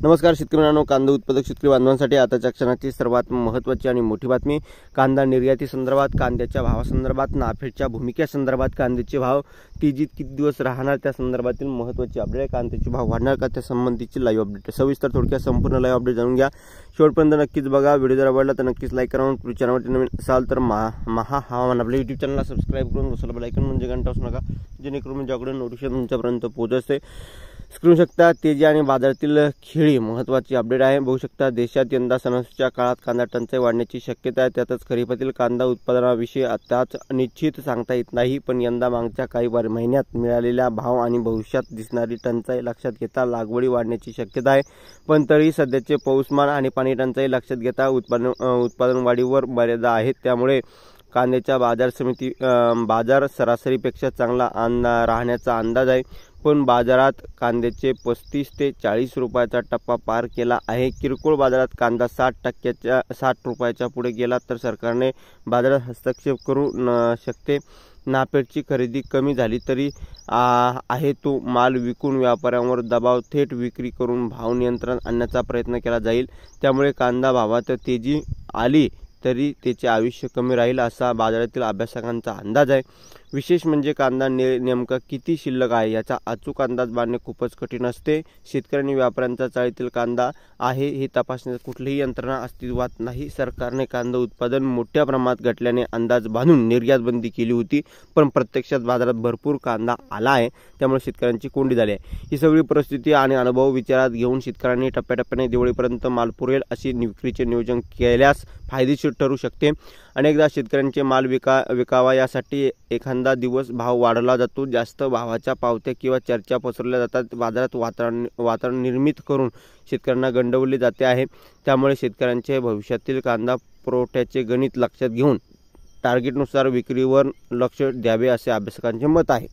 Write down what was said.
नमस्कार शेतकरी मित्रांनो, कांदा उत्पादक शेतकरी बांधवांसाठी आताच्या क्षणाची सर्वात महत्त्वाची आणि मोठी बातमी। कांदा निर्याती संदर्भात, कांद्याच्या भावासंदर्भात, नाफेडच्या भूमिकेसंदर्भात, कांद्याचे भाव तेजीत किती दिवस राहणार त्या संदर्भातील महत्त्वाची अपडेट आहे। कांद्याचे भाव वाढणार का त्या संबंधीची लाईव्ह अपडेट, सविस्तर थोडक्यात संपूर्ण लाईव्ह अपडेट जाणून घ्या। शेवटपर्यंत नक्कीच बघा। व्हिडिओ जर आवडला तर नक्कीच लाईक करा। चॅनलवरती नवीन असाल तर महा हवामान आपल्या YouTube चॅनलला सबस्क्राइब करून बसला बेल आयकॉन म्हणजे घंटा वाजू नका, जेणेकरून माझ्याकडून नोटिफिकेशन तुमच्यापर्यंत पोहोचते। स्क्रीन शकता तेजी आणि बाजारातील खेळी महत्त्वाची अपडेट आहे। बघू शकता देशात यंदा सणासुदीच्या काळात कांदा टंचाई वाढण्याची शक्यता आहे। त्यातच खरीपातील कांदा उत्पादनाविषयी आताच निश्चित सांगता येत नाही, पण यंदा मागच्या काही महिन्यात मिळालेला भाव आणि भविष्यात दिसणारी टंचाई लक्षात घेता लागवडी वाढण्याची शक्यता आहे। पण तरी सध्याचे पाऊसमान आणि पाणी टंचाई लक्षात घेता उत्पादन वाढीवर मर्यादा आहेत। त्यामुळे कांद्याच्या बाजार सरासरीपेक्षा चांगला राहण्याचा अंदाज आहे। पण बाजारात कांद्याचे 35 ते 40 रुपयाचा टप्पा पार केला आहे। किरकोळ बाजारात कांदा 60 रुपयाच्या पुढे गेला तर सरकारने बाजारात हस्तक्षेप करू शकते। नाफेडची खरेदी कमी झाली तरी आहे तो माल विकून व्यापाऱ्यांवर दबाव थेट विक्री करून भाव नियंत्रण आणण्याचा प्रयत्न केला जाईल। त्यामुळे कांदा भावात तेजी आली तरी त्याचे आयुष्य कमी राहील असा बाजारातील अभ्यासकांचा अंदाज आहे। विशेष म्हणजे कांदा नेमका किती शिल्लक आहे याचा अचूक अंदाज बांधणे खूपच कठीण असते। शेतकऱ्यांनी व्यापाऱ्यांचा चाळीतील कांदा आहे हे तपासण्याची कुठलीही यंत्रणा अस्तित्वात नाही। सरकारने कांदा उत्पादन मोठ्या प्रमाणात घटल्याने अंदाज बांधून निर्यात बंदी केली होती, पण प्रत्यक्षात बाजारात भरपूर कांदा आला आहे, त्यामुळे शेतकऱ्यांची कोंडी झाली आहे। ही सगळी परिस्थिती आणि अनुभव विचारात घेऊन शेतकऱ्यांनी टप्प्याटप्प्याने दिवाळीपर्यंत माल पुरेल अशी विक्रीचे नियोजन केल्यास फायदेशीर ठरू शकते। अनेकदा शेतकऱ्यांचे माल विकावा यासाठी एखादा दिवस भाव वाढवला जातो। जास्त भावाच्या पावत्या किंवा चर्चा पसरवल्या जातात। बाजारात वातावरण निर्मित करून शेतकऱ्यांना गंडवले जाते आहे। त्यामुळे शेतकऱ्यांचे भविष्यातील कांदा पुरवठ्याचे गणित लक्षात घेऊन टार्गेटनुसार विक्रीवर लक्ष द्यावे असे अभ्यासकांचे मत आहे।